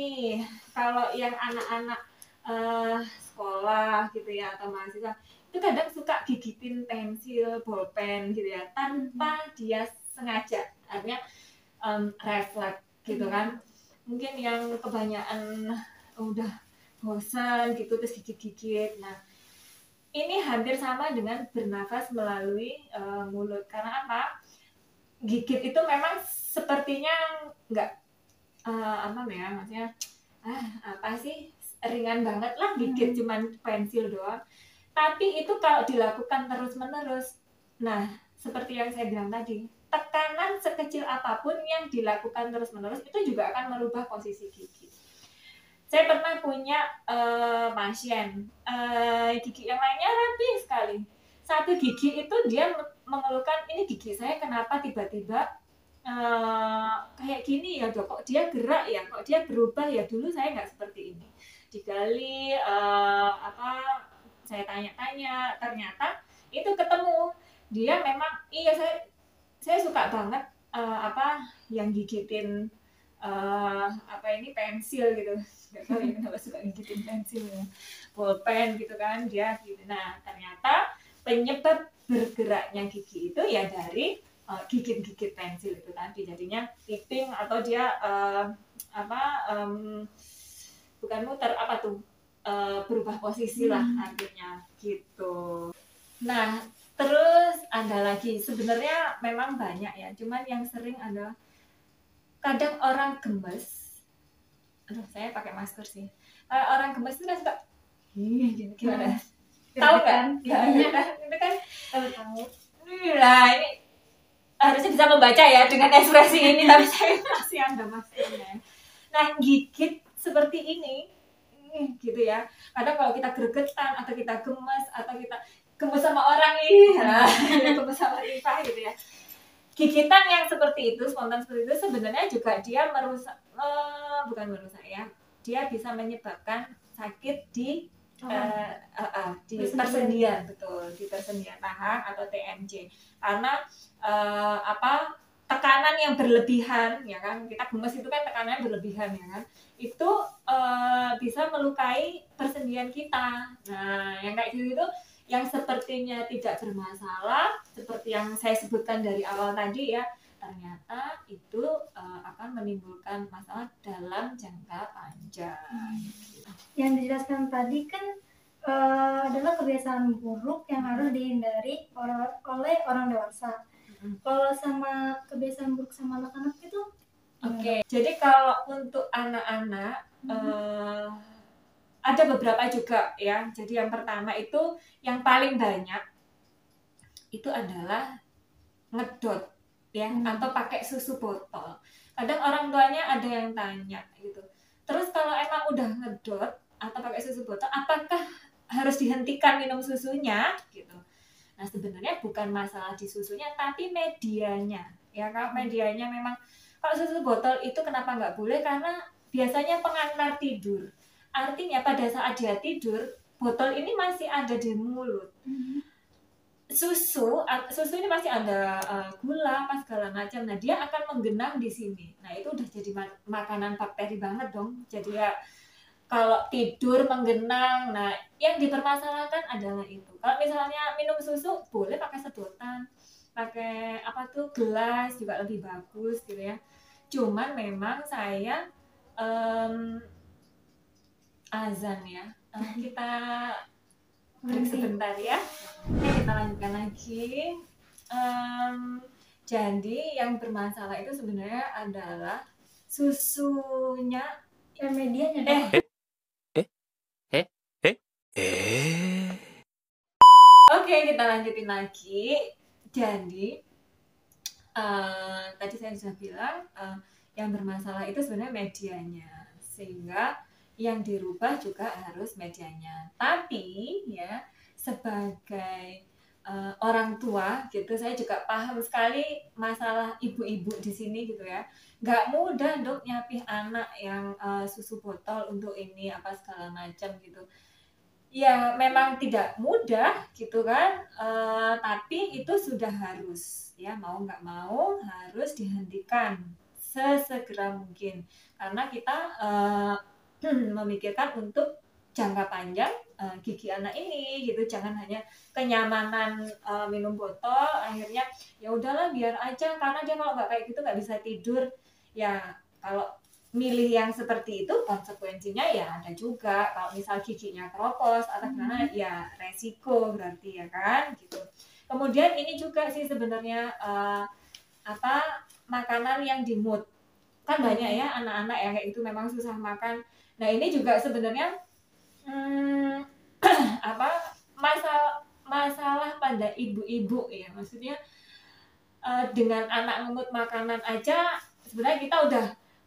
nih, kalau yang anak-anak sekolah gitu ya atau mahasiswa itu kadang suka gigitin pensil, bolpen gitu ya tanpa dia sengaja, artinya refleks gitu kan. Mungkin yang kebanyakan udah bosan gitu terus gigit-gigit. Nah, ini hampir sama dengan bernafas melalui mulut. Karena apa? Gigit itu memang sepertinya nggak apa ya, maksudnya apa sih, ringan banget lah gigit cuman pensil doang. Tapi itu kalau dilakukan terus-menerus, nah seperti yang saya bilang tadi, tekanan sekecil apapun yang dilakukan terus-menerus itu juga akan merubah posisi gigi. Saya pernah punya pasien, gigi yang lainnya rapi sekali. Satu gigi itu dia mengeluhkan, ini gigi saya kenapa tiba-tiba kayak gini ya dok, kok dia gerak ya, kok dia berubah ya, dulu saya nggak seperti ini. Digali saya tanya-tanya, ternyata itu ketemu dia memang iya, saya suka banget yang gigitin ini pensil gitu, nggak tahu ya kenapa suka gigitin pensil ya, bolpen gitu kan dia gitu. Nah ternyata penyebab bergeraknya gigi itu ya dari gigit-gigit pensil itu tadi, jadinya tipping atau dia bukan muter berubah posisi lah artinya gitu. Nah terus ada lagi, sebenarnya memang banyak ya, cuman yang sering adalah kadang orang gemes. Aduh, saya pakai masker sih. Orang gemes itu kan suka gimana? Tahu kan? Itu kan tahu. Nah, ini harusnya bisa membaca ya dengan ekspresi ini, tapi saya masih ada maskernya. Nah, gigit seperti ini gitu ya. Kadang kalau kita gregetan atau kita gemes atau kita gemes sama orang gemes sama Rifa gitu ya. Gigitan yang seperti itu, spontan seperti itu sebenarnya juga dia dia bisa menyebabkan sakit di persendian, betul, di persendian tahan atau TMJ, karena tekanan yang berlebihan ya kan, kita gemes itu kan tekanannya berlebihan ya kan, itu bisa melukai persendian kita. Nah yang kayak gitu itu yang sepertinya tidak bermasalah, seperti yang saya sebutkan dari awal tadi ya, ternyata itu akan menimbulkan masalah dalam jangka panjang. Yang dijelaskan tadi kan adalah kebiasaan buruk yang harus dihindari oleh orang dewasa. Kalau sama kebiasaan buruk sama anak-anak itu Oke. Jadi kalau untuk anak-anak ada beberapa juga ya. Jadi yang pertama itu yang paling banyak itu adalah ngedot ya, atau pakai susu botol. Kadang orang tuanya ada yang tanya gitu. Terus kalau emang udah ngedot atau pakai susu botol, apakah harus dihentikan minum susunya gitu? Nah sebenarnya bukan masalah di susunya, tapi medianya ya. Kalau medianya memang, kalau susu botol itu kenapa nggak boleh? Karena biasanya pengantar tidur. Artinya pada saat dia tidur, botol ini masih ada di mulut. Susu ini masih ada gula apa segala macam. Nah dia akan menggenang di sini. Nah itu udah jadi makanan bakteri banget dong. Jadi ya kalau tidur menggenang, nah yang dipermasalahkan adalah itu. Kalau misalnya minum susu boleh pakai sedotan, pakai gelas juga lebih bagus gitu ya. Cuman memang saya azan ya, kita break sebentar ya. Oke, kita lanjutkan lagi. Jadi yang bermasalah itu sebenarnya adalah susunya, medianya. Oke, kita lanjutin lagi. Jadi tadi saya sudah bilang yang bermasalah itu sebenarnya medianya, sehingga yang dirubah juga harus medianya. Tapi ya sebagai orang tua gitu, saya juga paham sekali masalah ibu-ibu di sini gitu ya. Nggak mudah dok nyapih anak yang susu botol untuk ini apa segala macam gitu. Ya memang tidak mudah gitu kan, tapi itu sudah harus ya, mau nggak mau harus dihentikan sesegera mungkin, karena kita memikirkan untuk jangka panjang gigi anak ini gitu. Jangan hanya kenyamanan minum botol, akhirnya ya udahlah biar aja, karena dia kalau nggak kayak gitu nggak bisa tidur. Ya kalau milih yang seperti itu konsekuensinya ya ada juga, kalau misal giginya keropos atau gimana ya resiko berarti, ya kan gitu. Kemudian ini juga sih sebenarnya makanan yang di mood, kan banyak ya anak-anak yang kayak itu memang susah makan. Nah ini juga sebenarnya masalah pada ibu-ibu ya, maksudnya dengan anak ngemut makanan aja sebenarnya kita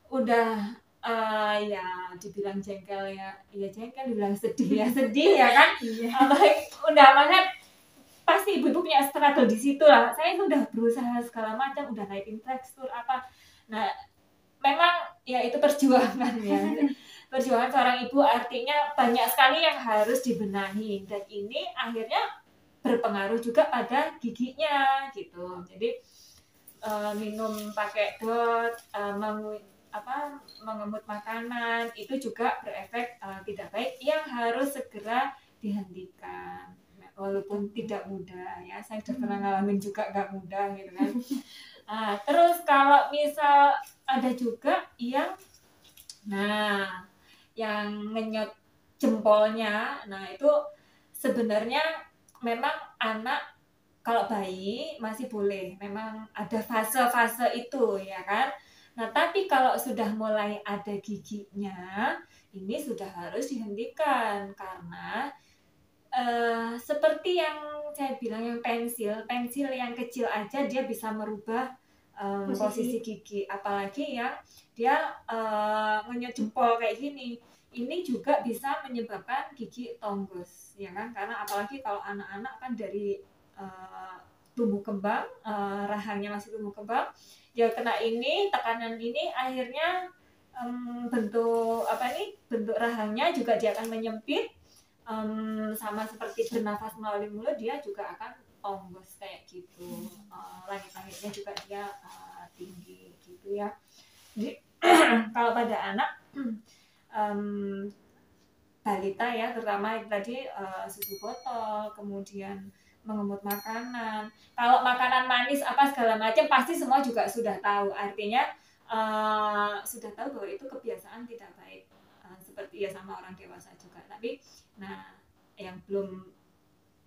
udah ya dibilang jengkel ya jengkel, dibilang sedih ya sedih ya kan. Apalagi udah banget, pasti ibu-ibu punya struggle di situ lah. Saya sudah berusaha segala macam, udah naikin tekstur apa. Nah memang ya itu perjuangan ya. Perjuangan seorang ibu, artinya banyak sekali yang harus dibenahi, dan ini akhirnya berpengaruh juga pada giginya gitu. Jadi minum pakai dot, mengemut makanan itu juga berefek tidak baik, yang harus segera dihentikan. Walaupun tidak mudah ya, saya sudah pernah ngalamin juga nggak mudah gitu kan. Terus kalau misal ada juga yang ngenyot jempolnya, nah itu sebenarnya memang anak kalau bayi masih boleh, memang ada fase-fase itu ya kan. Nah tapi kalau sudah mulai ada giginya, ini sudah harus dihentikan, karena seperti yang saya bilang, yang pensil yang kecil aja dia bisa merubah posisi gigi, apalagi yang dia ngenyot jempol kayak gini, ini juga bisa menyebabkan gigi tonggos ya kan. Karena apalagi kalau anak-anak kan dari tumbuh kembang, rahangnya masih tumbuh kembang, dia kena ini, tekanan ini, akhirnya bentuk rahangnya juga dia akan menyempit, sama seperti bernafas melalui mulut, dia juga akan tonggos kayak gitu. Langit-langitnya juga dia tinggi gitu ya. Jadi kalau pada anak balita ya, terutama tadi susu botol, kemudian mengemut makanan. Kalau makanan manis apa segala macam pasti semua juga sudah tahu, artinya sudah tahu bahwa itu kebiasaan tidak baik, seperti ya sama orang dewasa juga. Tapi yang belum,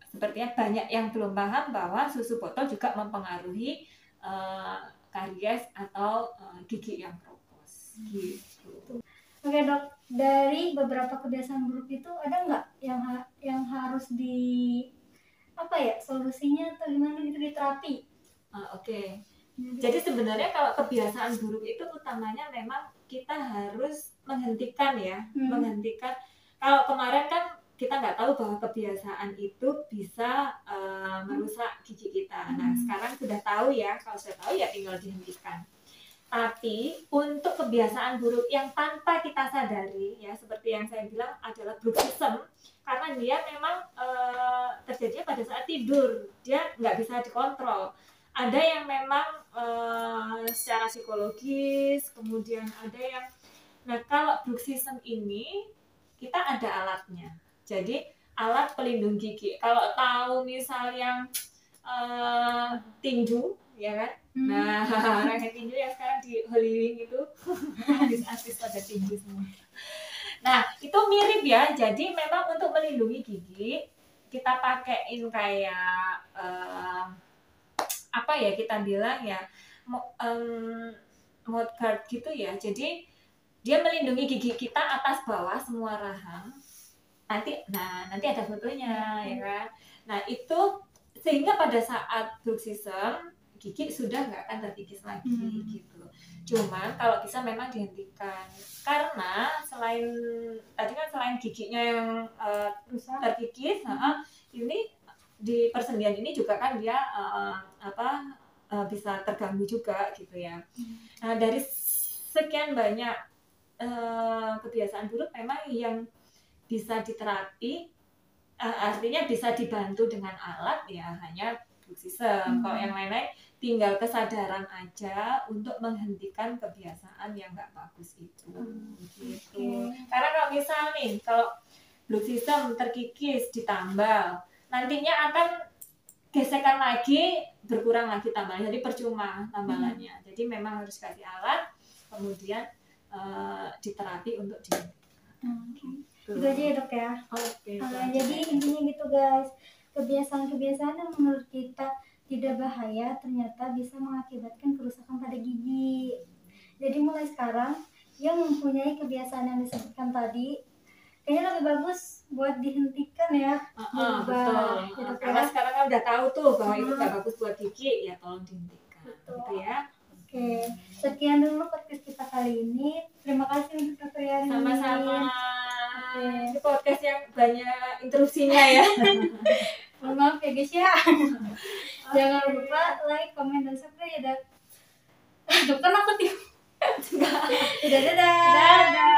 sepertinya banyak yang belum paham bahwa susu botol juga mempengaruhi karies atau gigi yang keropos gitu. Oke dok, dari beberapa kebiasaan buruk itu ada nggak yang harus solusinya atau gimana gitu, diterapi? Oke. Jadi sebenarnya kalau kebiasaan buruk itu utamanya memang kita harus menghentikan ya, menghentikan. Kalau kemarin kan kita nggak tahu bahwa kebiasaan itu bisa merusak gigi kita. Nah sekarang sudah tahu ya, kalau sudah tahu ya tinggal dihentikan. Tapi untuk kebiasaan buruk yang tanpa kita sadari ya, seperti yang saya bilang adalah bruxism, karena dia memang terjadinya pada saat tidur, dia nggak bisa dikontrol. Ada yang memang secara psikologis, kemudian ada yang, nah kalau bruxism ini kita ada alatnya. Jadi alat pelindung gigi. Kalau tahu misal yang tinju ya kan, nah orang tinju yang sekarang di Hollywood itu artis-artis pada tinju semua. Nah itu mirip ya. Jadi memang untuk melindungi gigi kita pakein kayak kita bilang ya mouthguard gitu ya. Jadi dia melindungi gigi kita atas bawah semua rahang. Nanti ada fotonya ya kan. Nah itu sehingga pada saat bruxism gigi sudah nggak akan terkikis lagi gitu. Cuman kalau bisa memang dihentikan, karena selain giginya yang terkikis, ini di persendian ini juga kan dia bisa terganggu juga gitu ya. Nah dari sekian banyak kebiasaan buruk memang yang bisa diterapi, artinya bisa dibantu dengan alat ya hanya bruxism. Kalau yang lain-lain tinggal kesadaran aja untuk menghentikan kebiasaan yang nggak bagus itu. Gitu. Karena kalau misal nih, kalau bruxism terkikis ditambal, nantinya akan gesekan lagi, berkurang lagi tambalannya, jadi percuma tambalannya. Jadi memang harus kasih alat, kemudian diterapi untuk Itu aja ya dok ya. Oke. Jadi intinya gitu guys, kebiasaan-kebiasaan yang menurut kita tidak bahaya ternyata bisa mengakibatkan kerusakan pada gigi. Jadi mulai sekarang yang mempunyai kebiasaan yang disebutkan tadi kayaknya lebih bagus buat dihentikan ya. Betul. Gitu Karena ya. sekarang kan udah tahu tuh bahwa itu nggak bagus buat gigi, ya tolong dihentikan. Betul. Gitu ya. Oke, sekian dulu podcast kita kali ini. Terima kasih untuk Dr. Yani. Sama-sama. Ini podcast yang banyak interupsinya ya. Mohon maaf ya guys ya. Jangan lupa like, komen, dan subscribe ya. Dokter aku tiba. Dadah.